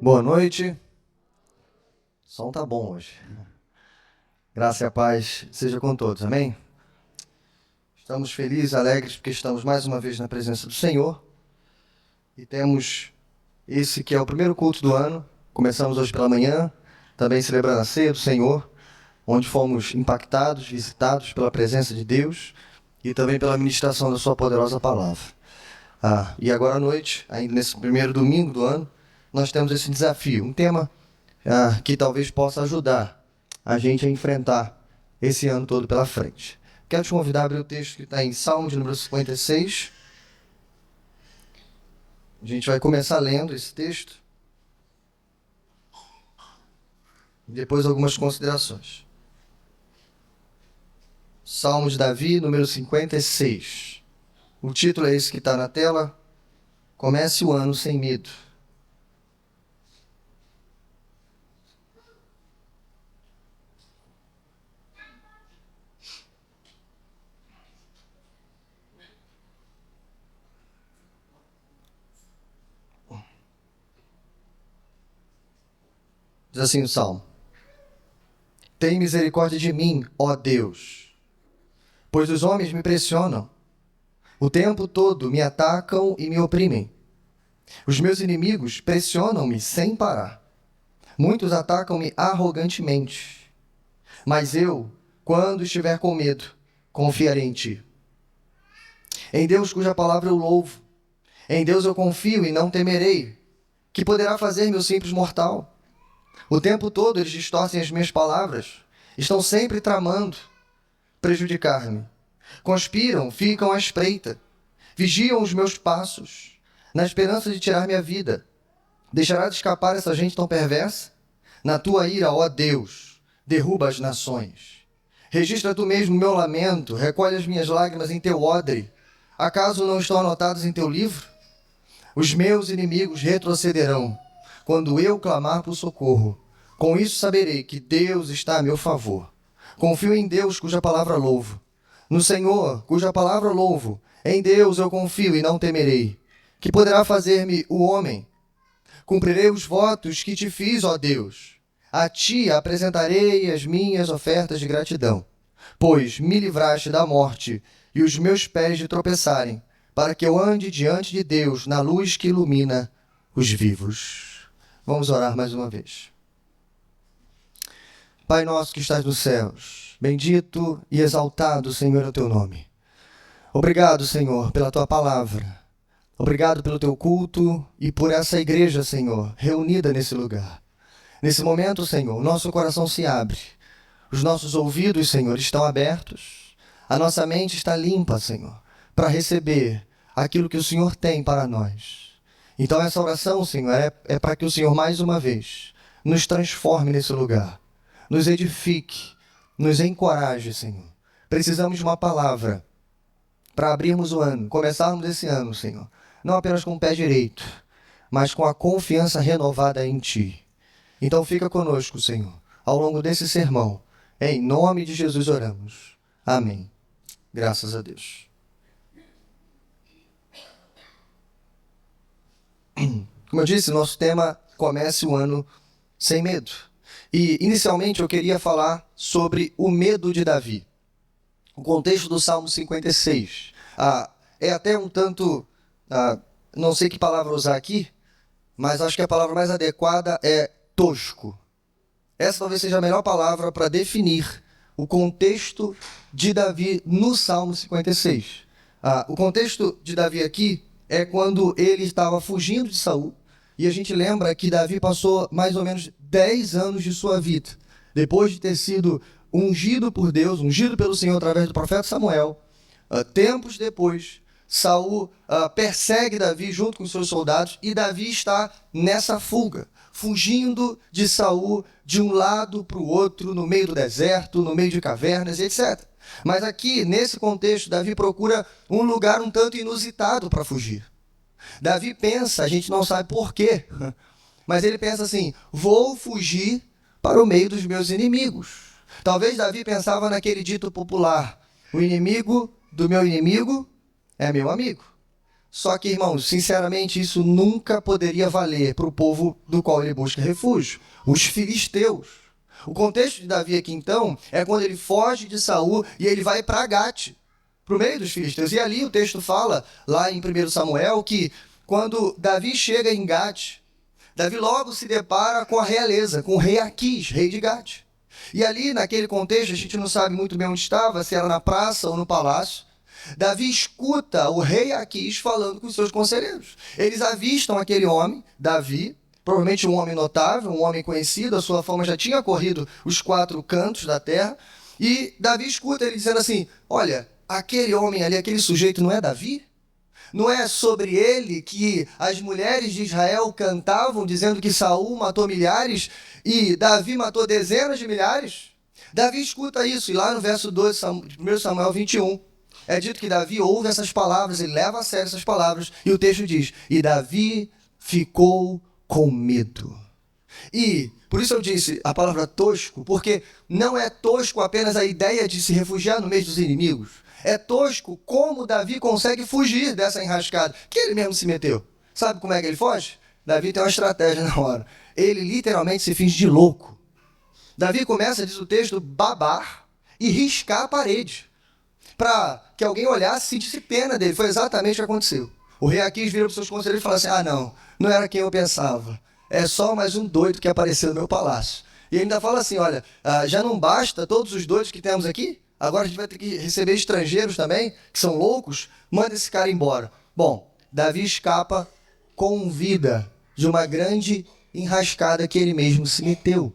Boa noite. O som tá bom hoje. Graça e a paz seja com todos, amém? Estamos felizes, alegres, porque estamos mais uma vez na presença do Senhor. E temos esse que é o primeiro culto do ano. Começamos hoje pela manhã, também celebrando a ceia do Senhor, onde fomos impactados, visitados pela presença de Deus e também pela ministração da sua poderosa palavra. E agora à noite, ainda nesse primeiro domingo do ano, nós temos esse desafio, um tema que talvez possa ajudar a gente a enfrentar esse ano todo pela frente. Quero te convidar a abrir o texto que está em Salmo de número 56. A gente vai começar lendo esse texto. Depois algumas considerações. Salmo de Davi, número 56. O título é esse que está na tela. Comece o ano sem medo. Diz assim o Salmo: Tem misericórdia de mim, ó Deus, pois os homens me pressionam. O tempo todo me atacam e me oprimem. Os meus inimigos pressionam-me sem parar. Muitos atacam-me arrogantemente. Mas eu, quando estiver com medo, confiarei em ti. Em Deus cuja palavra eu louvo. Em Deus eu confio e não temerei. Que poderá fazer meu simples mortal? O tempo todo eles distorcem as minhas palavras. Estão sempre tramando prejudicar-me. Conspiram, ficam à espreita. Vigiam os meus passos, na esperança de tirar minha vida. Deixará de escapar essa gente tão perversa? Na tua ira, ó Deus, derruba as nações. Registra tu mesmo meu lamento, recolhe as minhas lágrimas em teu odre. Acaso não estão anotados em teu livro? Os meus inimigos retrocederão quando eu clamar por socorro. Com isso saberei que Deus está a meu favor. Confio em Deus, cuja palavra louvo. No Senhor, cuja palavra louvo. Em Deus eu confio e não temerei. Que poderá fazer-me o homem? Cumprirei os votos que te fiz, ó Deus. A ti apresentarei as minhas ofertas de gratidão, pois me livraste da morte e os meus pés de tropeçarem, para que eu ande diante de Deus na luz que ilumina os vivos. Vamos orar mais uma vez. Pai nosso que estás nos céus, bendito e exaltado, Senhor, é o teu nome. Obrigado, Senhor, pela tua palavra. Obrigado pelo teu culto e por essa igreja, Senhor, reunida nesse lugar. Nesse momento, Senhor, nosso coração se abre. Os nossos ouvidos, Senhor, estão abertos. A nossa mente está limpa, Senhor, para receber aquilo que o Senhor tem para nós. Então essa oração, Senhor, é para que o Senhor, mais uma vez, nos transforme nesse lugar. Nos edifique, nos encoraje, Senhor. Precisamos de uma palavra para abrirmos o ano, começarmos esse ano, Senhor. Não apenas com o pé direito, mas com a confiança renovada em Ti. Então fica conosco, Senhor, ao longo desse sermão. Em nome de Jesus oramos. Amém. Graças a Deus. Como eu disse, nosso tema comece o ano sem medo. E, inicialmente, eu queria falar sobre o medo de Davi. O contexto do Salmo 56. É até um tanto, não sei que palavra usar aqui, mas acho que a palavra mais adequada é tosco. Essa talvez seja a melhor palavra para definir o contexto de Davi no Salmo 56. O contexto de Davi aqui é quando ele estava fugindo de Saul, e a gente lembra que Davi passou mais ou menos 10 anos de sua vida, depois de ter sido ungido por Deus, ungido pelo Senhor através do profeta Samuel. Tempos depois, Saul persegue Davi junto com seus soldados, e Davi está nessa fuga, fugindo de Saul de um lado para o outro, no meio do deserto, no meio de cavernas, etc. Mas aqui, nesse contexto, Davi procura um lugar um tanto inusitado para fugir. Davi pensa, a gente não sabe por quê, mas ele pensa assim: vou fugir para o meio dos meus inimigos. Talvez Davi pensava naquele dito popular: o inimigo do meu inimigo é meu amigo. Só que, irmãos, sinceramente, isso nunca poderia valer para o povo do qual ele busca refúgio, os filisteus. O contexto de Davi aqui, então, é quando ele foge de Saul e ele vai para Gate, para o meio dos filisteus. E ali o texto fala, lá em 1 Samuel, que quando Davi chega em Gate, Davi logo se depara com a realeza, com o rei Aquis, rei de Gate. E ali, naquele contexto, a gente não sabe muito bem onde estava, se era na praça ou no palácio. Davi escuta o rei Aquis falando com os seus conselheiros. Eles avistam aquele homem, Davi, provavelmente um homem notável, um homem conhecido, a sua fama já tinha corrido os 4 cantos da terra, e Davi escuta ele dizendo assim, olha, aquele homem ali, aquele sujeito não é Davi? Não é sobre ele que as mulheres de Israel cantavam dizendo que Saul matou milhares e Davi matou dezenas de milhares? Davi escuta isso, e lá no verso 12 de 1 Samuel 21, é dito que Davi ouve essas palavras, ele leva a sério essas palavras, e o texto diz, e Davi ficou com medo. E, por isso eu disse a palavra tosco, porque não é tosco apenas a ideia de se refugiar no meio dos inimigos. É tosco como Davi consegue fugir dessa enrascada, que ele mesmo se meteu. Sabe como é que ele foge? Davi tem uma estratégia na hora. Ele literalmente se finge de louco. Davi começa, diz o texto, babar e riscar a parede, para que alguém olhasse e sentisse pena dele. Foi exatamente o que aconteceu. O rei Aquis vira para os seus conselheiros e fala assim, não era quem eu pensava. É só mais um doido que apareceu no meu palácio. E ainda fala assim, olha, já não basta todos os doidos que temos aqui? Agora a gente vai ter que receber estrangeiros também, que são loucos? Manda esse cara embora. Bom, Davi escapa com vida de uma grande enrascada que ele mesmo se meteu.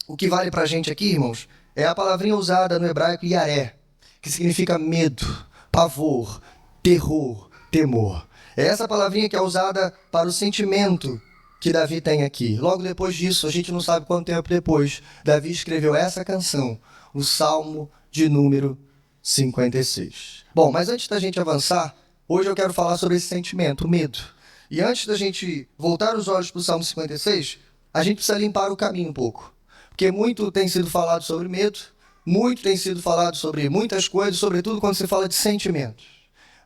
O que vale para a gente aqui, irmãos, é a palavrinha usada no hebraico yaré, que significa medo, pavor, terror, temor. É essa palavrinha que é usada para o sentimento que Davi tem aqui. Logo depois disso, a gente não sabe quanto tempo depois, Davi escreveu essa canção, o Salmo de número 56. Bom, mas antes da gente avançar, hoje eu quero falar sobre esse sentimento, o medo. E antes da gente voltar os olhos para o Salmo 56, a gente precisa limpar o caminho um pouco. Porque muito tem sido falado sobre medo, muito tem sido falado sobre muitas coisas, sobretudo quando se fala de sentimentos.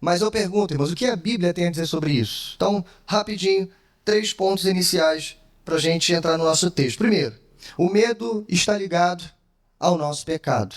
Mas eu pergunto, irmãos, o que a Bíblia tem a dizer sobre isso? Então, rapidinho, 3 pontos iniciais para a gente entrar no nosso texto. Primeiro, o medo está ligado ao nosso pecado.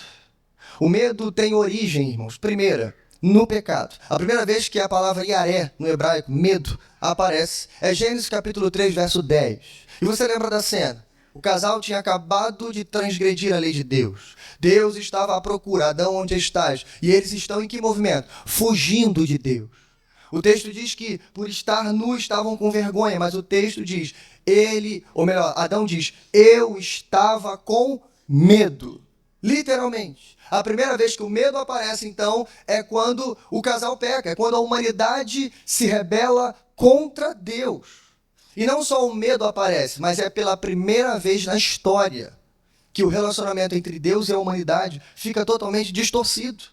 O medo tem origem, irmãos, primeira, no pecado. A primeira vez que a palavra yaré, no hebraico, medo, aparece, é Gênesis capítulo 3, verso 10. E você lembra da cena? O casal tinha acabado de transgredir a lei de Deus. Deus estava à procura, Adão, onde estás? E eles estão em que movimento? Fugindo de Deus. O texto diz que por estar nu estavam com vergonha, mas o texto diz, Adão diz, eu estava com medo. Literalmente. A primeira vez que o medo aparece, então, é quando o casal peca, é quando a humanidade se rebela contra Deus. E não só o medo aparece, mas é pela primeira vez na história que o relacionamento entre Deus e a humanidade fica totalmente distorcido.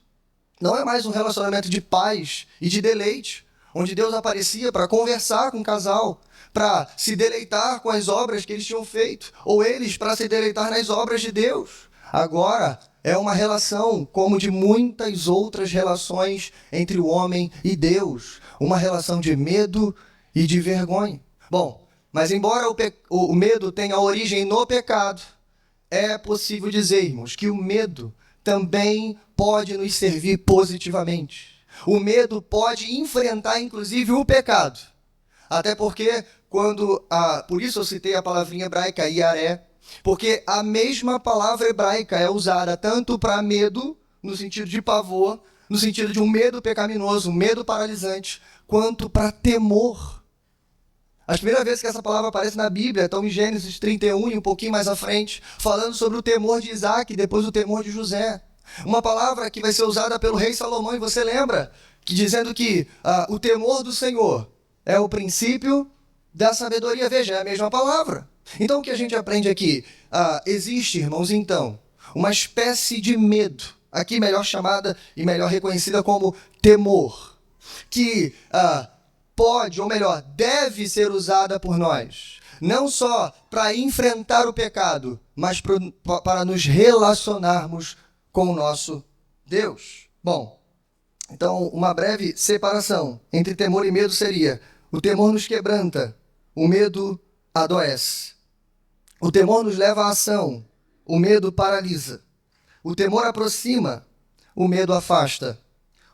Não é mais um relacionamento de paz e de deleite, onde Deus aparecia para conversar com o casal, para se deleitar com as obras que eles tinham feito, ou eles para se deleitar nas obras de Deus. Agora é uma relação como de muitas outras relações entre o homem e Deus, uma relação de medo e de vergonha. Bom, mas embora o medo tenha origem no pecado, é possível dizer, irmãos, que o medo também pode nos servir positivamente. O medo pode enfrentar, inclusive, o pecado. Até porque, por isso eu citei a palavrinha hebraica, yaré, porque a mesma palavra hebraica é usada tanto para medo, no sentido de pavor, no sentido de um medo pecaminoso, um medo paralisante, quanto para temor. As primeiras vezes que essa palavra aparece na Bíblia estão em Gênesis 31 e um pouquinho mais à frente, falando sobre o temor de Isaac e depois o temor de José. Uma palavra que vai ser usada pelo rei Salomão, e você lembra? Dizendo que o temor do Senhor é o princípio da sabedoria. Veja, é a mesma palavra. Então o que a gente aprende aqui? Existe, irmãos, então, uma espécie de medo, aqui melhor chamada e melhor reconhecida como temor, que pode, ou melhor, deve ser usada por nós, não só para enfrentar o pecado, mas para nos relacionarmos com o nosso Deus. Bom, Então, uma breve separação entre temor e medo seria: o temor nos quebranta, o medo adoece. O temor nos leva à ação, o medo paralisa. O temor aproxima, o medo afasta.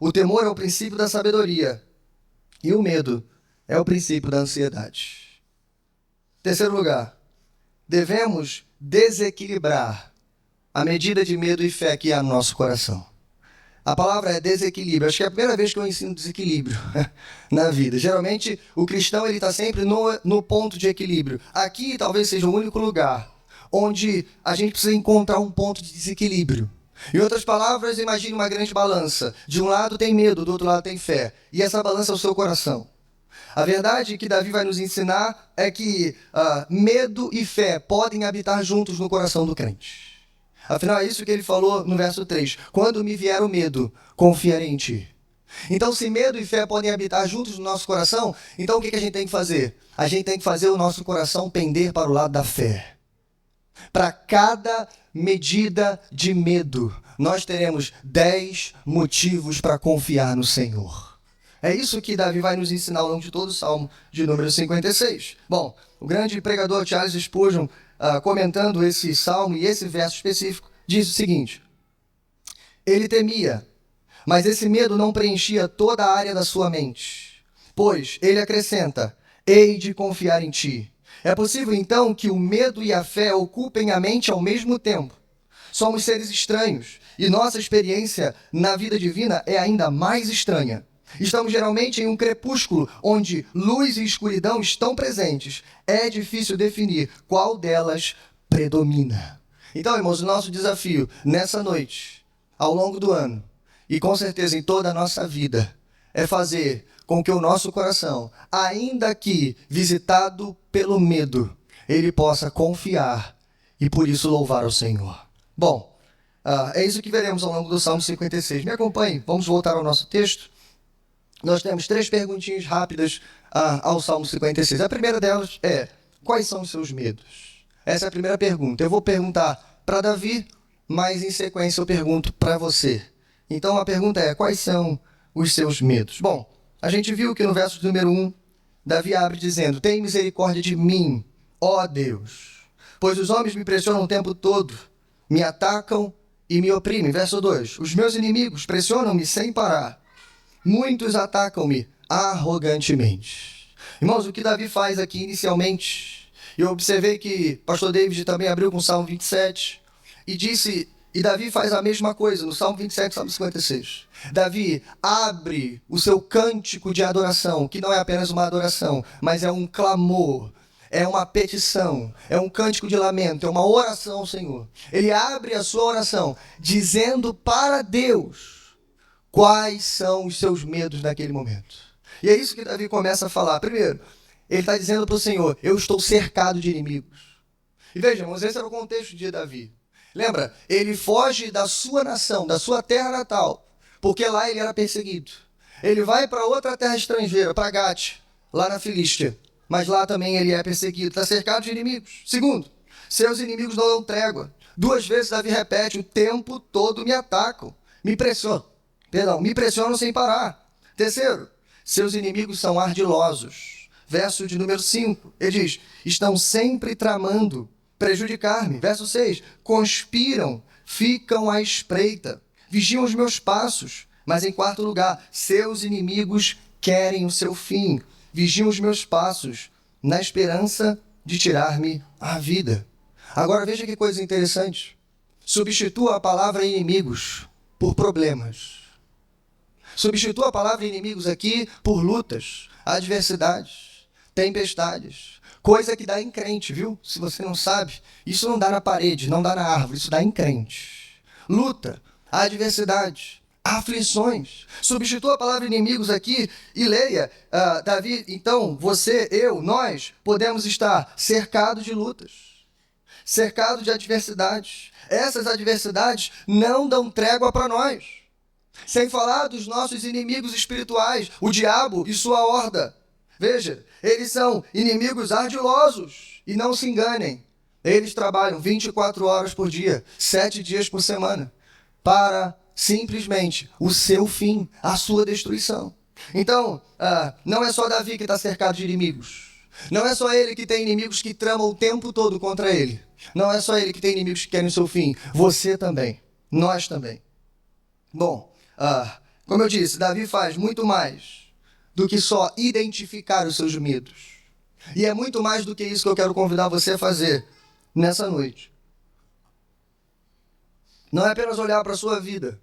O temor é o princípio da sabedoria e o medo é o princípio da ansiedade. Terceiro lugar, devemos desequilibrar a medida de medo e fé que há no nosso coração. A palavra é desequilíbrio. Acho que é a primeira vez que eu ensino desequilíbrio na vida. Geralmente, o cristão está sempre no ponto de equilíbrio. Aqui talvez seja o único lugar onde a gente precisa encontrar um ponto de desequilíbrio. Em outras palavras, imagine uma grande balança. De um lado tem medo, do outro lado tem fé. E essa balança é o seu coração. A verdade que Davi vai nos ensinar é que medo e fé podem habitar juntos no coração do crente. Afinal, é isso que ele falou no verso 3. Quando me vier o medo, confiarei em ti. Então, se medo e fé podem habitar juntos no nosso coração, então o que a gente tem que fazer? A gente tem que fazer o nosso coração pender para o lado da fé. Para cada medida de medo, nós teremos 10 motivos para confiar no Senhor. É isso que Davi vai nos ensinar ao longo de todo o Salmo de número 56. Bom, o grande pregador Charles Spurgeon, comentando esse salmo e esse verso específico, diz o seguinte: ele temia, mas esse medo não preenchia toda a área da sua mente. Pois, ele acrescenta, hei de confiar em ti. É possível, então, que o medo e a fé ocupem a mente ao mesmo tempo. Somos seres estranhos, e nossa experiência na vida divina é ainda mais estranha. Estamos geralmente em um crepúsculo, onde luz e escuridão estão presentes. É difícil definir qual delas predomina. Então, irmãos, o nosso desafio nessa noite, ao longo do ano, e com certeza em toda a nossa vida, é fazer com que o nosso coração, ainda que visitado pelo medo, ele possa confiar e por isso louvar ao Senhor. Bom, é isso que veremos ao longo do Salmo 56. Me acompanhe, vamos voltar ao nosso texto. Nós temos 3 perguntinhas rápidas ao Salmo 56. A primeira delas é: quais são os seus medos? Essa é a primeira pergunta. Eu vou perguntar para Davi, mas em sequência eu pergunto para você. Então a pergunta é: quais são os seus medos? Bom, a gente viu que no verso número 1, Davi abre dizendo: tem misericórdia de mim, ó Deus, pois os homens me pressionam o tempo todo, me atacam e me oprimem. Verso 2, os meus inimigos pressionam-me sem parar. Muitos atacam-me arrogantemente. Irmãos, o que Davi faz aqui inicialmente, eu observei que pastor David também abriu com o Salmo 27 e disse, e Davi faz a mesma coisa no Salmo 27 e Salmo 56. Davi abre o seu cântico de adoração, que não é apenas uma adoração, mas é um clamor, é uma petição, é um cântico de lamento, é uma oração ao Senhor. Ele abre a sua oração dizendo para Deus quais são os seus medos naquele momento. E é isso que Davi começa a falar. Primeiro, ele está dizendo para o Senhor: eu estou cercado de inimigos. E veja, irmãos, esse era o contexto de Davi. Lembra? Ele foge da sua nação, da sua terra natal, porque lá ele era perseguido. Ele vai para outra terra estrangeira, para Gate, lá na Filístia. Mas lá também ele é perseguido, está cercado de inimigos. Segundo, seus inimigos não dão trégua. 2 vezes Davi repete: o tempo todo me atacam, me pressionam sem parar. Terceiro, seus inimigos são ardilosos. Verso de número 5, ele diz: estão sempre tramando prejudicar-me. Verso 6, conspiram, ficam à espreita, vigiam os meus passos. Mas em quarto lugar, seus inimigos querem o seu fim, vigiam os meus passos, na esperança de tirar-me a vida. Agora veja que coisa interessante. Substitua a palavra inimigos por problemas. Substitua a palavra inimigos aqui por lutas, adversidades, tempestades. Coisa que dá em crente, viu? Se você não sabe, isso não dá na parede, não dá na árvore, isso dá em crente. Luta, adversidade, aflições. Substitua a palavra inimigos aqui e leia, Davi, então, você, eu, nós, podemos estar cercados de lutas, cercados de adversidades. Essas adversidades não dão trégua para nós. Sem falar dos nossos inimigos espirituais, o diabo e sua horda. Veja, eles são inimigos ardilosos. E não se enganem, eles trabalham 24 horas por dia, 7 dias por semana, para simplesmente o seu fim, a sua destruição. Então, não é só Davi que está cercado de inimigos. Não é só ele que tem inimigos que tramam o tempo todo contra ele. Não é só ele que tem inimigos que querem o seu fim. Você também. Nós também. Bom, como eu disse, Davi faz muito mais do que só identificar os seus medos. E é muito mais do que isso que eu quero convidar você a fazer nessa noite. Não é apenas olhar para a sua vida,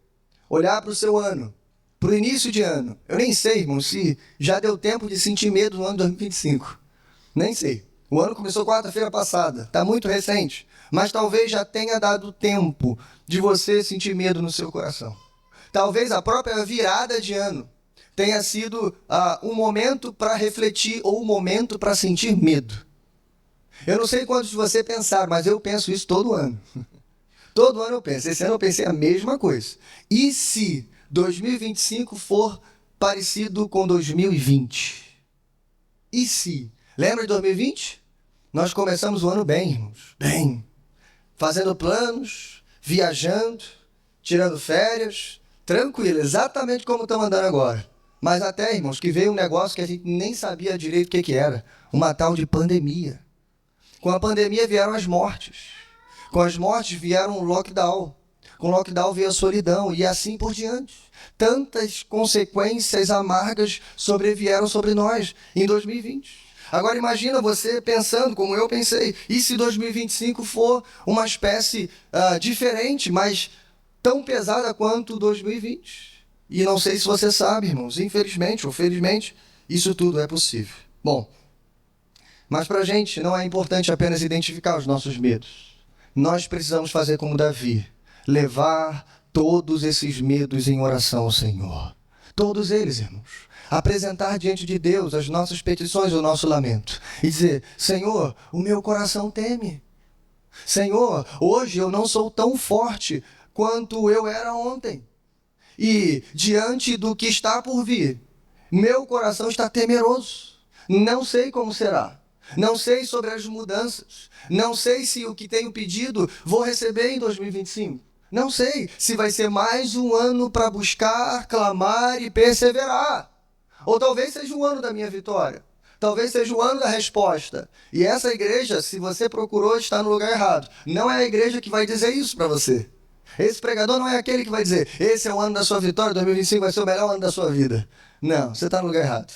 olhar para o seu ano, para o início de ano. Eu nem sei, irmão, se já deu tempo de sentir medo no ano de 2025. Nem sei. O ano começou quarta-feira passada, está muito recente. Mas talvez já tenha dado tempo de você sentir medo no seu coração. Talvez a própria virada de ano tenha sido um momento para refletir ou um momento para sentir medo. Eu não sei quantos de vocês pensaram, mas eu penso isso todo ano. Todo ano eu penso. Esse ano eu pensei a mesma coisa. E se 2025 for parecido com 2020? E se? Lembra de 2020? Nós começamos o ano bem, irmãos. Bem. Fazendo planos, viajando, tirando férias, tranquilo, exatamente como estamos andando agora. Mas até, irmãos, que veio um negócio que a gente nem sabia direito o que era. Uma tal de pandemia. Com a pandemia vieram as mortes. Com as mortes vieram o lockdown. Com o lockdown veio a solidão e assim por diante. Tantas consequências amargas sobrevieram sobre nós em 2020. Agora imagina você pensando como eu pensei. E se 2025 for uma espécie diferente, mas tão pesada quanto 2020? E não sei se você sabe, irmãos, infelizmente ou felizmente, isso tudo é possível. Bom, mas para a gente não é importante apenas identificar os nossos medos. Nós precisamos fazer como Davi, levar todos esses medos em oração ao Senhor. Todos eles, irmãos. Apresentar diante de Deus as nossas petições, o nosso lamento. E dizer, Senhor, o meu coração teme. Senhor, hoje eu não sou tão forte quanto eu era ontem. E diante do que está por vir, meu coração está temeroso. Não sei como será. Não sei sobre as mudanças. Não sei se o que tenho pedido vou receber em 2025. Não sei se vai ser mais um ano para buscar, clamar e perseverar. Ou talvez seja o ano da minha vitória. Talvez seja o ano da resposta. E essa igreja, se você procurou, está no lugar errado. Não é a igreja que vai dizer isso para você. Esse pregador não é aquele que vai dizer, esse é o ano da sua vitória, 2025 vai ser o melhor ano da sua vida. Não, você está no lugar errado.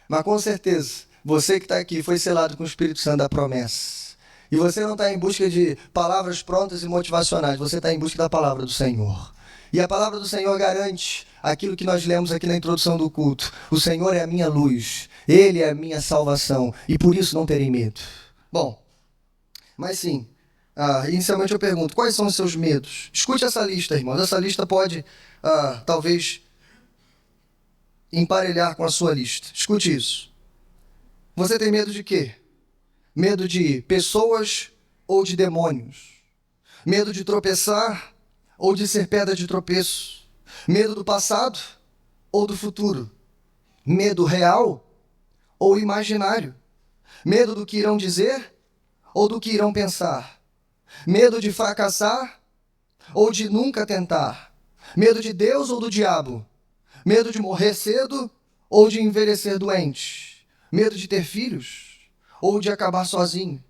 Mas com certeza, você que está aqui foi selado com o Espírito Santo da promessa. E você não está em busca de palavras prontas e motivacionais, você está em busca da palavra do Senhor. E a palavra do Senhor garante aquilo que nós lemos aqui na introdução do culto. O Senhor é a minha luz, Ele é a minha salvação, e por isso não terei medo. Bom, mas sim, inicialmente eu pergunto, quais são os seus medos? Escute essa lista, irmãos. Essa lista pode, talvez, emparelhar com a sua lista. Escute isso. Você tem medo de quê? Medo de pessoas ou de demônios? Medo de tropeçar ou de ser pedra de tropeço? Medo do passado ou do futuro? Medo real ou imaginário? Medo do que irão dizer ou do que irão pensar? Medo de fracassar ou de nunca tentar? Medo de Deus ou do diabo? Medo de morrer cedo ou de envelhecer doente? Medo de ter filhos ou de acabar sozinho?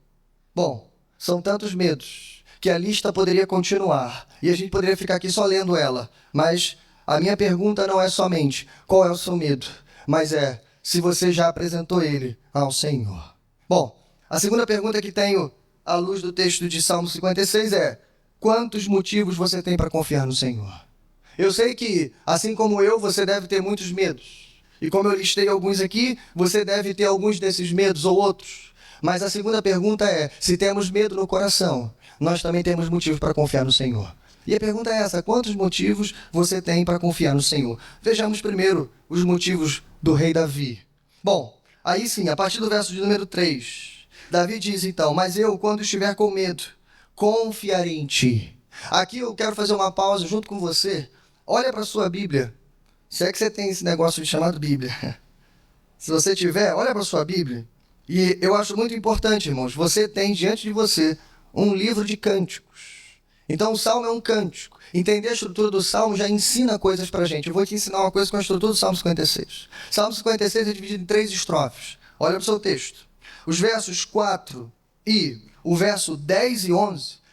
Bom, são tantos medos que a lista poderia continuar e a gente poderia ficar aqui só lendo ela. Mas a minha pergunta não é somente qual é o seu medo, mas é se você já apresentou ele ao Senhor. Bom, a segunda pergunta que tenho à luz do texto de Salmo 56 é: quantos motivos você tem para confiar no Senhor? Eu sei que, assim como eu, você deve ter muitos medos. E como eu listei alguns aqui, você deve ter alguns desses medos ou outros. Mas a segunda pergunta é, se temos medo no coração, nós também temos motivo para confiar no Senhor. E a pergunta é essa, quantos motivos você tem para confiar no Senhor? Vejamos primeiro os motivos do rei Davi. Bom, aí sim, a partir do verso de número 3, Davi diz então, mas eu, quando estiver com medo, confiarei em ti. Aqui eu quero fazer uma pausa junto com você. Olha para a sua Bíblia. Se é que você tem esse negócio de chamado Bíblia. Se você tiver, olha para a sua Bíblia. E eu acho muito importante, irmãos, você tem diante de você um livro de cânticos. Então o Salmo é um cântico. Entender a estrutura do Salmo já ensina coisas pra gente. Eu vou te ensinar uma coisa com a estrutura do Salmo 56. Salmo 56 é dividido em 3 estrofes. Olha para o seu texto. Os versos 4 e o verso 10 e 11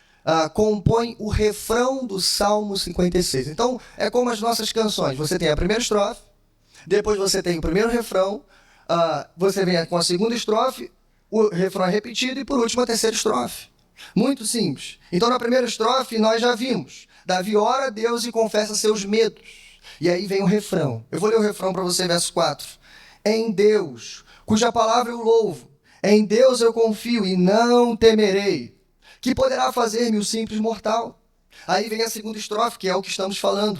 compõem o refrão do Salmo 56. Então é como as nossas canções. Você tem a primeira estrofe, depois você tem o primeiro refrão, você vem com a segunda estrofe, o refrão é repetido e por último a terceira estrofe. Muito simples. Então na primeira estrofe nós já vimos. Davi ora a Deus e confessa seus medos. E aí vem o refrão. Eu vou ler o refrão para você, verso 4. Em Deus, cuja palavra eu louvo, em Deus eu confio e não temerei. Que poderá fazer-me o simples mortal? Aí vem a segunda estrofe, que é o que estamos falando.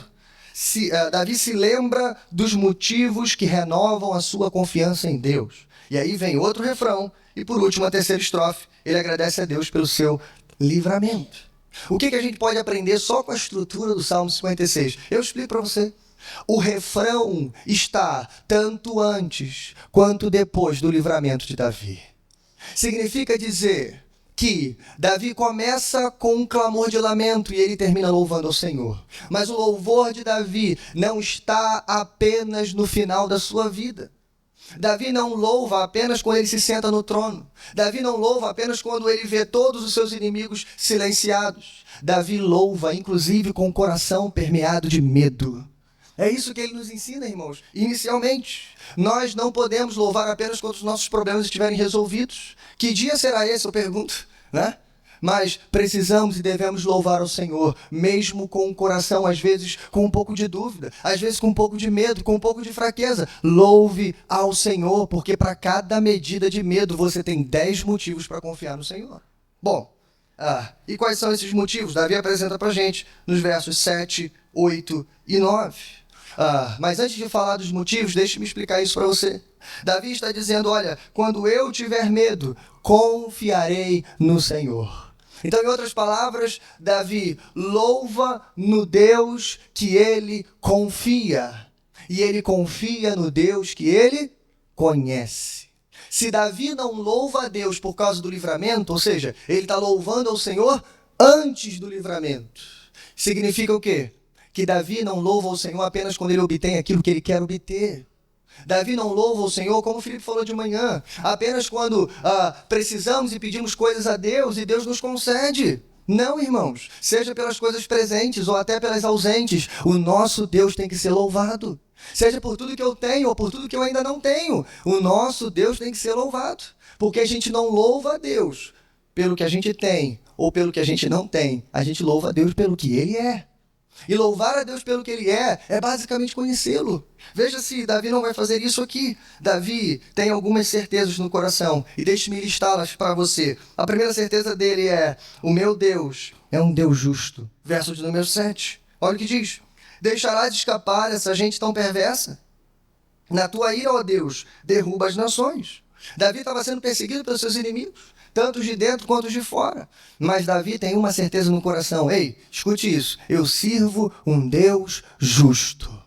Davi se lembra dos motivos que renovam a sua confiança em Deus. E aí vem outro refrão. E por último, a terceira estrofe, ele agradece a Deus pelo seu livramento. O que a gente pode aprender só com a estrutura do Salmo 56? Eu explico para você. O refrão está tanto antes quanto depois do livramento de Davi. Significa dizer que Davi começa com um clamor de lamento e ele termina louvando ao Senhor. Mas o louvor de Davi não está apenas no final da sua vida. Davi não louva apenas quando ele se senta no trono. Davi não louva apenas quando ele vê todos os seus inimigos silenciados. Davi louva, inclusive, com o coração permeado de medo. É isso que ele nos ensina, irmãos. Inicialmente, nós não podemos louvar apenas quando os nossos problemas estiverem resolvidos. Que dia será esse, eu pergunto, né? Mas precisamos e devemos louvar ao Senhor, mesmo com o coração, às vezes, com um pouco de dúvida, às vezes com um pouco de medo, com um pouco de fraqueza. Louve ao Senhor, porque para cada medida de medo você tem 10 motivos para confiar no Senhor. Bom, e quais são esses motivos? Davi apresenta para a gente nos versos 7, 8 e 9. Mas antes de falar dos motivos, deixe-me explicar isso para você. Davi está dizendo, olha, quando eu tiver medo, confiarei no Senhor. Então, em outras palavras, Davi louva no Deus que ele confia. E ele confia no Deus que ele conhece. Se Davi não louva a Deus por causa do livramento, ou seja, ele está louvando ao Senhor antes do livramento, significa o quê? Que Davi não louva ao Senhor apenas quando ele obtém aquilo que ele quer obter. Davi não louva o Senhor, como o Felipe falou de manhã, apenas quando precisamos e pedimos coisas a Deus e Deus nos concede. Não, irmãos, seja pelas coisas presentes ou até pelas ausentes, o nosso Deus tem que ser louvado. Seja por tudo que eu tenho ou por tudo que eu ainda não tenho, o nosso Deus tem que ser louvado. Porque a gente não louva a Deus pelo que a gente tem ou pelo que a gente não tem, a gente louva a Deus pelo que Ele é. E louvar a Deus pelo que Ele é basicamente conhecê-lo. Veja se Davi não vai fazer isso aqui. Davi tem algumas certezas no coração, e deixe-me listá-las para você. A primeira certeza dele é, o meu Deus é um Deus justo. Verso de número 7. Olha o que diz. Deixarás escapar essa gente tão perversa? Na tua ira, ó Deus, derruba as nações. Davi estava sendo perseguido pelos seus inimigos, tanto de dentro quanto de fora. Mas Davi tem uma certeza no coração. Ei, escute isso. Eu sirvo um Deus justo.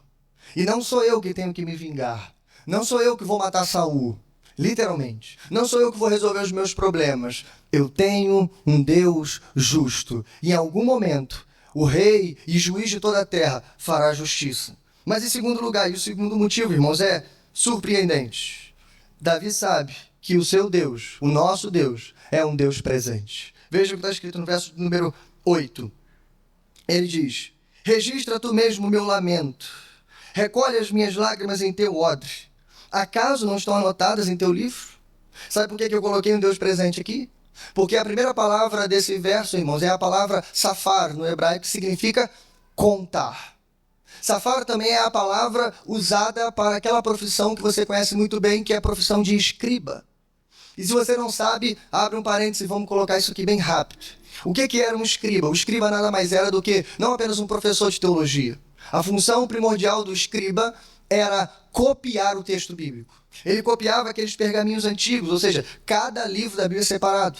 E não sou eu que tenho que me vingar. Não sou eu que vou matar Saul. Literalmente. Não sou eu que vou resolver os meus problemas. Eu tenho um Deus justo. E em algum momento, o rei e juiz de toda a terra fará justiça. Mas em segundo lugar, e o segundo motivo, irmãos, é surpreendente. Davi sabe que o seu Deus, o nosso Deus, é um Deus presente. Veja o que está escrito no verso número 8. Ele diz, registra tu mesmo o meu lamento, recolhe as minhas lágrimas em teu odre. Acaso não estão anotadas em teu livro? Sabe por que eu coloquei um Deus presente aqui? Porque a primeira palavra desse verso, irmãos, é a palavra safar, no hebraico, que significa contar. Safar também é a palavra usada para aquela profissão que você conhece muito bem, que é a profissão de escriba. E se você não sabe, abre um parênteses e vamos colocar isso aqui bem rápido. O que era um escriba? O escriba nada mais era do que não apenas um professor de teologia. A função primordial do escriba era copiar o texto bíblico. Ele copiava aqueles pergaminhos antigos, ou seja, cada livro da Bíblia separado.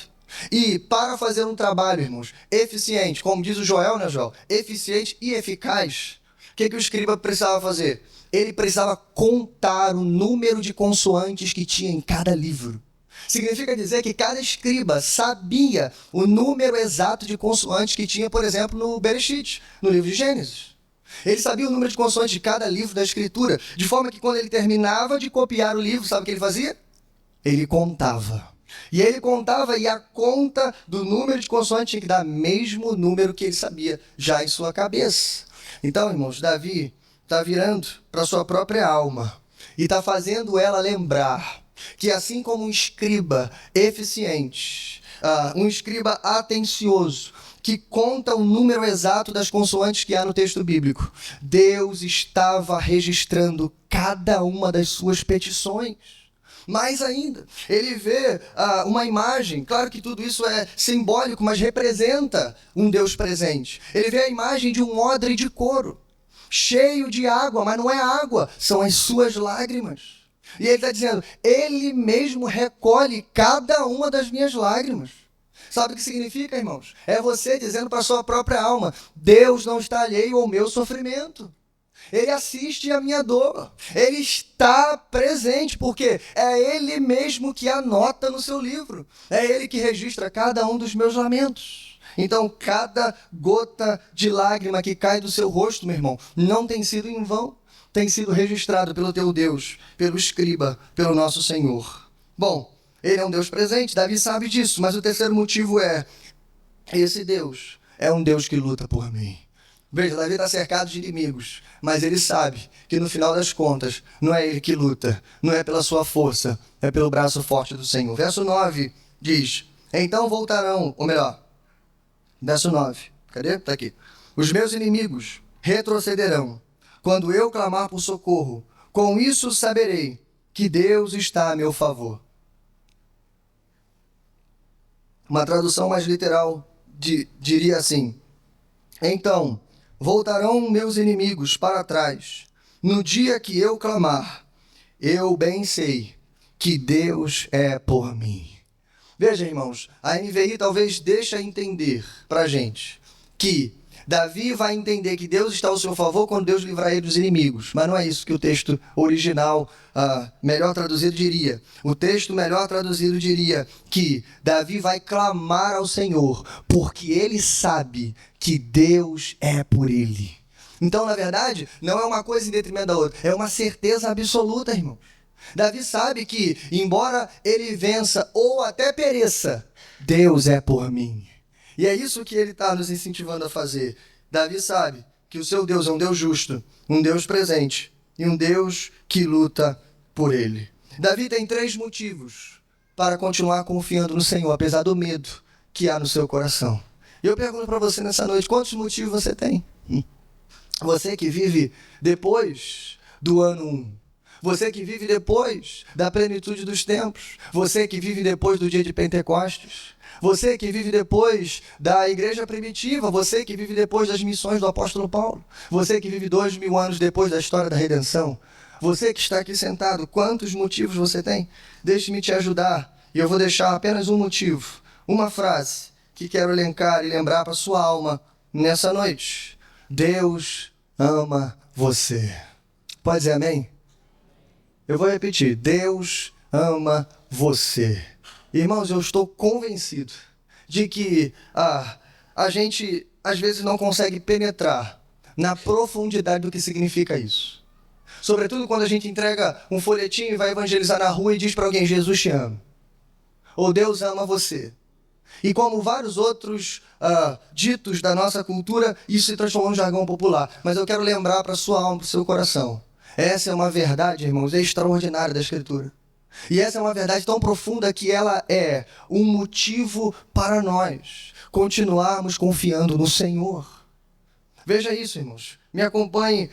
E para fazer um trabalho, irmãos, eficiente, como diz o Joel, né, Joel? Eficiente e eficaz. O que o escriba precisava fazer? Ele precisava contar o número de consoantes que tinha em cada livro. Significa dizer que cada escriba sabia o número exato de consoantes que tinha, por exemplo, no Bereshit, no livro de Gênesis. Ele sabia o número de consoantes de cada livro da Escritura, de forma que quando ele terminava de copiar o livro, sabe o que ele fazia? Ele contava. E ele contava, e a conta do número de consoantes tinha que dar mesmo número que ele sabia já em sua cabeça. Então, irmãos, Davi está virando para a sua própria alma e está fazendo ela lembrar que assim como um escriba eficiente, um escriba atencioso, que conta o número exato das consoantes que há no texto bíblico, Deus estava registrando cada uma das suas petições. Mais ainda, ele vê uma imagem, claro que tudo isso é simbólico, mas representa um Deus presente. Ele vê a imagem de um odre de couro, cheio de água, mas não é água, são as suas lágrimas. E ele está dizendo, ele mesmo recolhe cada uma das minhas lágrimas. Sabe o que significa, irmãos? É você dizendo para a sua própria alma, Deus não está alheio ao meu sofrimento. Ele assiste a minha dor. Ele está presente, porque é Ele mesmo que anota no seu livro. É Ele que registra cada um dos meus lamentos. Então, cada gota de lágrima que cai do seu rosto, meu irmão, não tem sido em vão. Tem sido registrado pelo teu Deus, pelo escriba, pelo nosso Senhor. Bom, Ele é um Deus presente, Davi sabe disso, mas o terceiro motivo é, esse Deus é um Deus que luta por mim. Veja, Davi está cercado de inimigos, mas ele sabe que no final das contas, não é ele que luta, não é pela sua força, é pelo braço forte do Senhor. Verso 9 diz, então voltarão, ou melhor, verso 9, cadê? Está aqui. Os meus inimigos retrocederão quando eu clamar por socorro. Com isso saberei que Deus está a meu favor. Uma tradução mais literal diria assim, então voltarão meus inimigos para trás. No dia que eu clamar, eu bem sei que Deus é por mim. Veja, irmãos, a NVI talvez deixe entender para a gente que Davi vai entender que Deus está ao seu favor quando Deus livrar ele dos inimigos. Mas não é isso que o texto original, melhor traduzido, diria. O texto melhor traduzido diria que Davi vai clamar ao Senhor, porque ele sabe que Deus é por ele. Então, na verdade, não é uma coisa em detrimento da outra, é uma certeza absoluta, irmão. Davi sabe que, embora ele vença ou até pereça, Deus é por mim. E é isso que ele está nos incentivando a fazer. Davi sabe que o seu Deus é um Deus justo, um Deus presente e um Deus que luta por ele. Davi tem 3 motivos para continuar confiando no Senhor, apesar do medo que há no seu coração. E eu pergunto para você nessa noite, quantos motivos você tem? Você que vive depois do ano 1. Você que vive depois da plenitude dos tempos. Você que vive depois do dia de Pentecostes. Você que vive depois da igreja primitiva. Você que vive depois das missões do apóstolo Paulo. Você que vive 2000 anos depois da história da redenção. Você que está aqui sentado, quantos motivos você tem? Deixe-me te ajudar. E eu vou deixar apenas um motivo. Uma frase que quero elencar e lembrar para a sua alma nessa noite. Deus ama você. Pode dizer amém? Eu vou repetir, Deus ama você. Irmãos, eu estou convencido de que a gente às vezes não consegue penetrar na profundidade do que significa isso. Sobretudo quando a gente entrega um folhetinho e vai evangelizar na rua e diz para alguém, Jesus te ama. Ou Deus ama você. E como vários outros ditos da nossa cultura, isso se transformou em jargão popular. Mas eu quero lembrar para a sua alma, para o seu coração. Essa é uma verdade, irmãos, extraordinária da Escritura. E essa é uma verdade tão profunda que ela é um motivo para nós continuarmos confiando no Senhor. Veja isso, irmãos. Me acompanhe,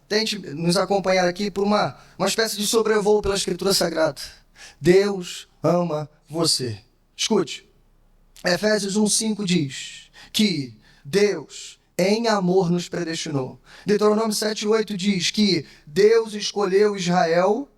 tente nos acompanhar aqui por uma espécie de sobrevoo pela Escritura Sagrada. Deus ama você. Escute. Efésios 1:5 diz que Deus em amor nos predestinou. Deuteronômio 7:8 diz que Deus escolheu Israel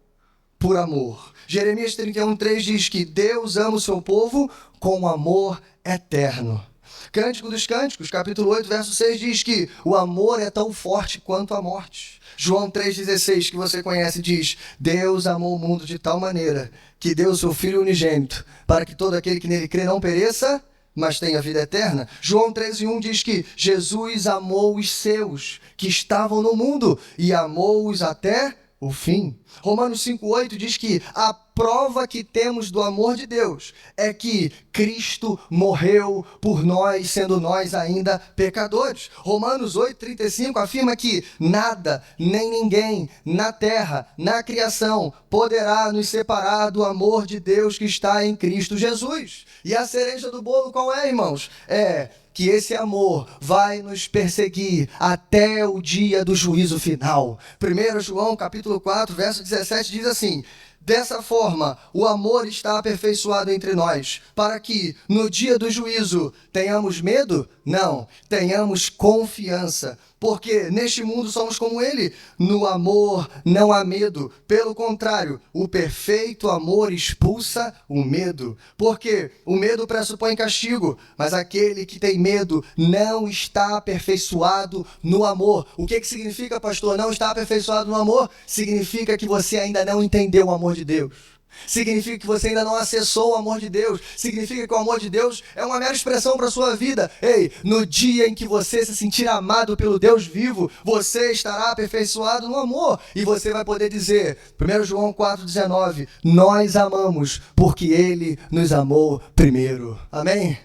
por amor. Jeremias 31:3 diz que Deus ama o seu povo com amor eterno. Cântico dos Cânticos, capítulo 8, verso 6, diz que o amor é tão forte quanto a morte. João 3,16, que você conhece, diz: Deus amou o mundo de tal maneira que deu o seu Filho unigênito, para que todo aquele que nele crê não pereça, mas tenha vida eterna. João 13,1 diz que Jesus amou os seus que estavam no mundo e amou-os até o fim. Romanos 5,8 diz que a prova que temos do amor de Deus é que Cristo morreu por nós, sendo nós ainda pecadores. Romanos 8,35 afirma que nada, nem ninguém, na terra, na criação, poderá nos separar do amor de Deus que está em Cristo Jesus. E a cereja do bolo qual é, irmãos? É que esse amor vai nos perseguir até o dia do juízo final. 1 João capítulo 4, verso 17 diz assim: dessa forma, o amor está aperfeiçoado entre nós, para que, no dia do juízo, tenhamos medo? Não, tenhamos confiança, porque neste mundo somos como ele. No amor não há medo, pelo contrário, o perfeito amor expulsa o medo, porque o medo pressupõe castigo, mas aquele que tem medo não está aperfeiçoado no amor. O que significa, pastor, não está aperfeiçoado no amor? Significa que você ainda não entendeu o amor de Deus. Significa que você ainda não acessou o amor de Deus. Significa que o amor de Deus é uma mera expressão para a sua vida. Ei, no dia em que você se sentir amado pelo Deus vivo, você estará aperfeiçoado no amor. E você vai poder dizer, 1 João 4,19, nós amamos porque Ele nos amou primeiro. Amém?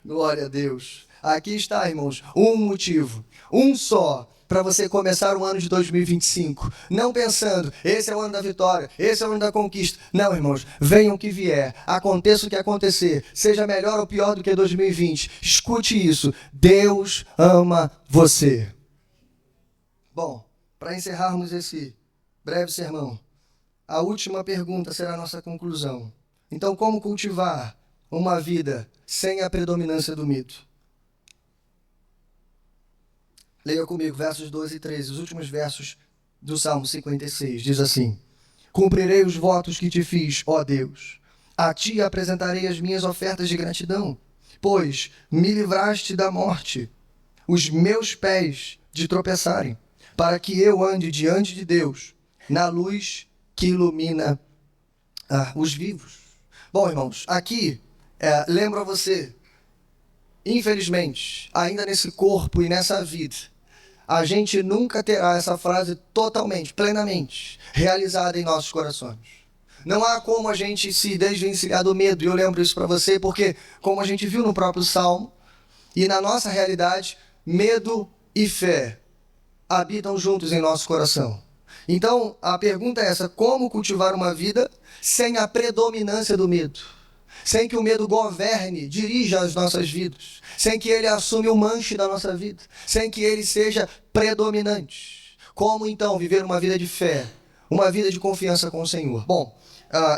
Glória a Deus. Aqui está, irmãos, um motivo, um só, para você começar o ano de 2025, não pensando, esse é o ano da vitória, esse é o ano da conquista. Não, irmãos, venha o que vier, aconteça o que acontecer, seja melhor ou pior do que 2020, escute isso, Deus ama você. Bom, para encerrarmos esse breve sermão, a última pergunta será a nossa conclusão. Então, como cultivar uma vida sem a predominância do medo? Leia comigo, versos 12 e 13, os últimos versos do Salmo 56. Diz assim: cumprirei os votos que te fiz, ó Deus. A ti apresentarei as minhas ofertas de gratidão, pois me livraste da morte, os meus pés de tropeçarem, para que eu ande diante de Deus, na luz que ilumina os vivos. Bom, irmãos, aqui lembro a você, infelizmente, ainda nesse corpo e nessa vida, a gente nunca terá essa frase totalmente, plenamente realizada em nossos corações. Não há como a gente se desvencilhar do medo, e eu lembro isso para você, porque, como a gente viu no próprio Salmo, e na nossa realidade, medo e fé habitam juntos em nosso coração. Então, a pergunta é essa: como cultivar uma vida sem a predominância do medo? Sem que o medo governe, dirija as nossas vidas, sem que ele assume o manche da nossa vida, sem que ele seja predominante. Como então viver uma vida de fé, uma vida de confiança com o Senhor? Bom,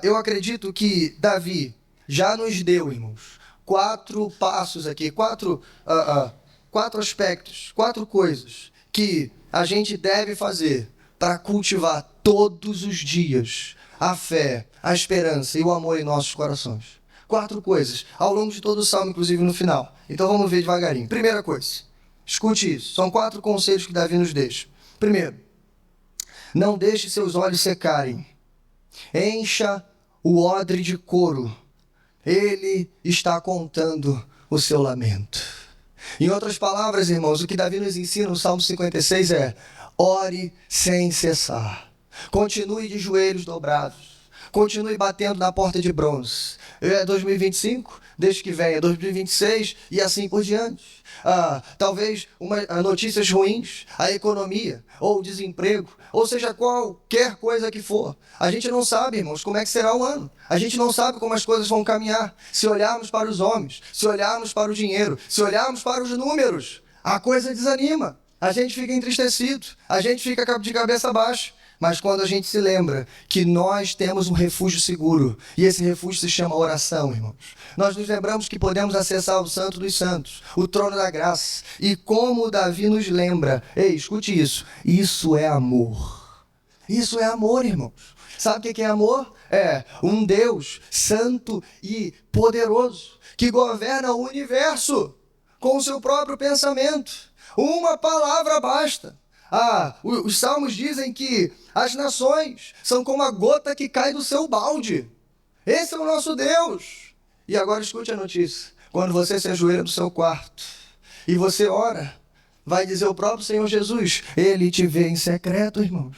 eu acredito que Davi já nos deu, irmãos, 4 passos aqui, 4 aspectos, 4 coisas que a gente deve fazer para cultivar todos os dias a fé, a esperança e o amor em nossos corações. 4 coisas, ao longo de todo o Salmo, inclusive no final. Então vamos ver devagarinho. Primeira coisa, escute isso. São 4 conselhos que Davi nos deixa. Primeiro, não deixe seus olhos secarem. Encha o odre de couro. Ele está contando o seu lamento. Em outras palavras, irmãos, o que Davi nos ensina no Salmo 56 é: ore sem cessar. Continue de joelhos dobrados. Continue batendo na porta de bronze. É 2025, desde que vem, é 2026 e assim por diante. Talvez notícias ruins, a economia, ou o desemprego, ou seja, qualquer coisa que for. A gente não sabe, irmãos, como é que será o ano. A gente não sabe como as coisas vão caminhar. Se olharmos para os homens, se olharmos para o dinheiro, se olharmos para os números, a coisa desanima. A gente fica entristecido, a gente fica de cabeça baixa. Mas quando a gente se lembra que nós temos um refúgio seguro, e esse refúgio se chama oração, irmãos. Nós nos lembramos que podemos acessar o Santo dos Santos, o trono da graça. E como Davi nos lembra, escute isso, isso é amor. Isso é amor, irmãos. Sabe o que é amor? É um Deus santo e poderoso, que governa o universo. com o seu próprio pensamento. Uma palavra basta. Os salmos dizem que as nações são como a gota que cai do seu balde. Esse é o nosso Deus. E agora escute a notícia. Quando você se ajoelha no seu quarto e você ora, vai dizer o próprio Senhor Jesus, Ele te vê em secreto, irmãos.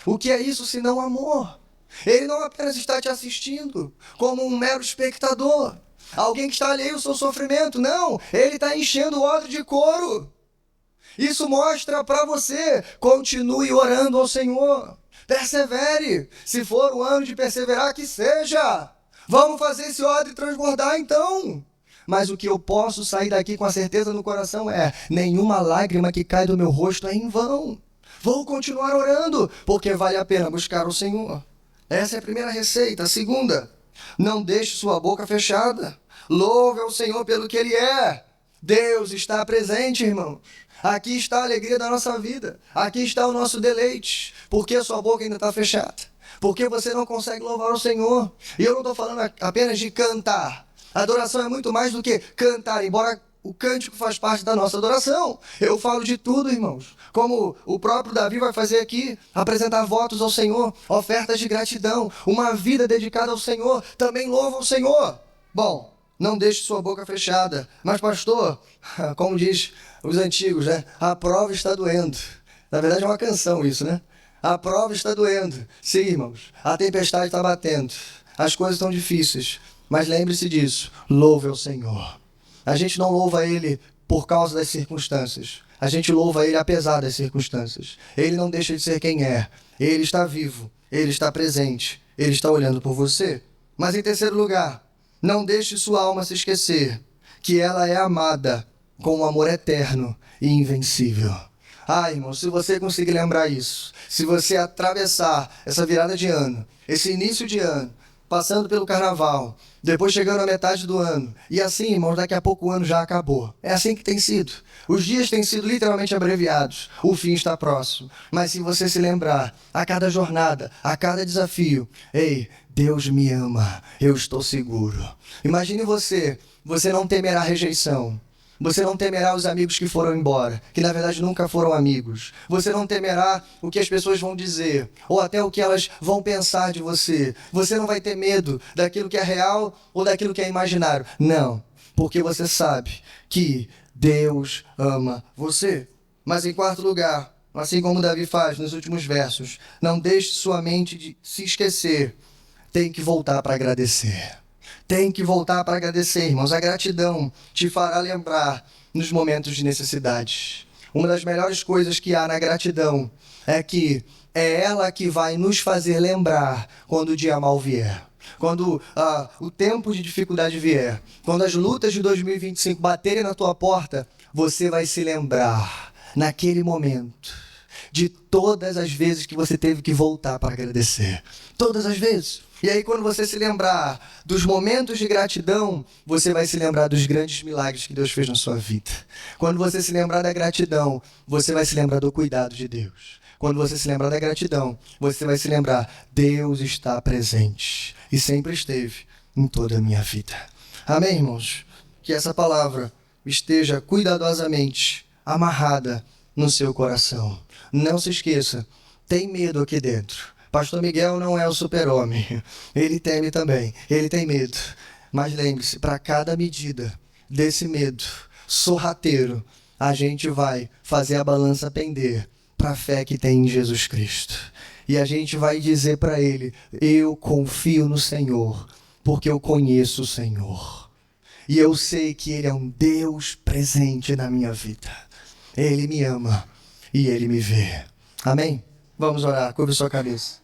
O que é isso senão amor? Ele não apenas está te assistindo como um mero espectador, alguém que está alheio ao seu sofrimento. Não, Ele está enchendo o odre de couro. Isso mostra para você, continue orando ao Senhor. Persevere. Se for o ano de perseverar, que seja. Vamos fazer esse odre transbordar então. Mas o que eu posso sair daqui com a certeza no coração é: nenhuma lágrima que cai do meu rosto é em vão. Vou continuar orando, porque vale a pena buscar o Senhor. Essa é a primeira receita. A segunda, não deixe sua boca fechada. Louve ao Senhor pelo que Ele é. Deus está presente, irmãos. Aqui está a alegria da nossa vida. Aqui está o nosso deleite. Por que a sua boca ainda está fechada? Porque você não consegue louvar o Senhor. E eu não estou falando apenas de cantar. A adoração é muito mais do que cantar, embora o cântico faz parte da nossa adoração. Eu falo de tudo, irmãos. Como o próprio Davi vai fazer aqui, apresentar votos ao Senhor, ofertas de gratidão, uma vida dedicada ao Senhor, também louva o Senhor. Bom, não deixe sua boca fechada. Mas, pastor, como diz os antigos, né? A prova está doendo. Na verdade é uma canção isso, né? A prova está doendo. Sim, irmãos, a tempestade está batendo. As coisas estão difíceis. Mas lembre-se disso, louve ao Senhor. A gente não louva Ele por causa das circunstâncias. A gente louva Ele apesar das circunstâncias. Ele não deixa de ser quem é. Ele está vivo, Ele está presente, Ele está olhando por você. Mas em terceiro lugar, não deixe sua alma se esquecer que ela é amada com um amor eterno e invencível. Irmão, se você conseguir lembrar isso, se você atravessar essa virada de ano, esse início de ano, passando pelo carnaval, depois chegando à metade do ano, e assim, irmãos, daqui a pouco o ano já acabou. É assim que tem sido. Os dias têm sido literalmente abreviados. O fim está próximo. Mas se você se lembrar, a cada jornada, a cada desafio, ei, Deus me ama, eu estou seguro. Imagine você não temerá rejeição. Você não temerá os amigos que foram embora, que na verdade nunca foram amigos. Você não temerá o que as pessoas vão dizer, ou até o que elas vão pensar de você. Você não vai ter medo daquilo que é real ou daquilo que é imaginário. Não, porque você sabe que Deus ama você. Mas em quarto lugar, assim como Davi faz nos últimos versos, não deixe sua mente de se esquecer. Tem que voltar para agradecer. Tem que voltar para agradecer, irmãos. A gratidão te fará lembrar nos momentos de necessidade. Uma das melhores coisas que há na gratidão é que é ela que vai nos fazer lembrar quando o dia mal vier. Quando o tempo de dificuldade vier, quando as lutas de 2025 baterem na tua porta, você vai se lembrar, naquele momento, de todas as vezes que você teve que voltar para agradecer. Todas as vezes. E aí, quando você se lembrar dos momentos de gratidão, você vai se lembrar dos grandes milagres que Deus fez na sua vida. Quando você se lembrar da gratidão, você vai se lembrar do cuidado de Deus. Quando você se lembrar da gratidão, você vai se lembrar, Deus está presente e sempre esteve em toda a minha vida. Amém, irmãos? Que essa palavra esteja cuidadosamente amarrada no seu coração. Não se esqueça, tem medo aqui dentro. Pastor Miguel não é o super-homem. Ele teme também. Ele tem medo. Mas lembre-se, para cada medida desse medo sorrateiro, a gente vai fazer a balança pender para a fé que tem em Jesus Cristo. E a gente vai dizer para Ele, eu confio no Senhor, porque eu conheço o Senhor. E eu sei que Ele é um Deus presente na minha vida. Ele me ama e Ele me vê. Amém? Vamos orar. Curva sua cabeça.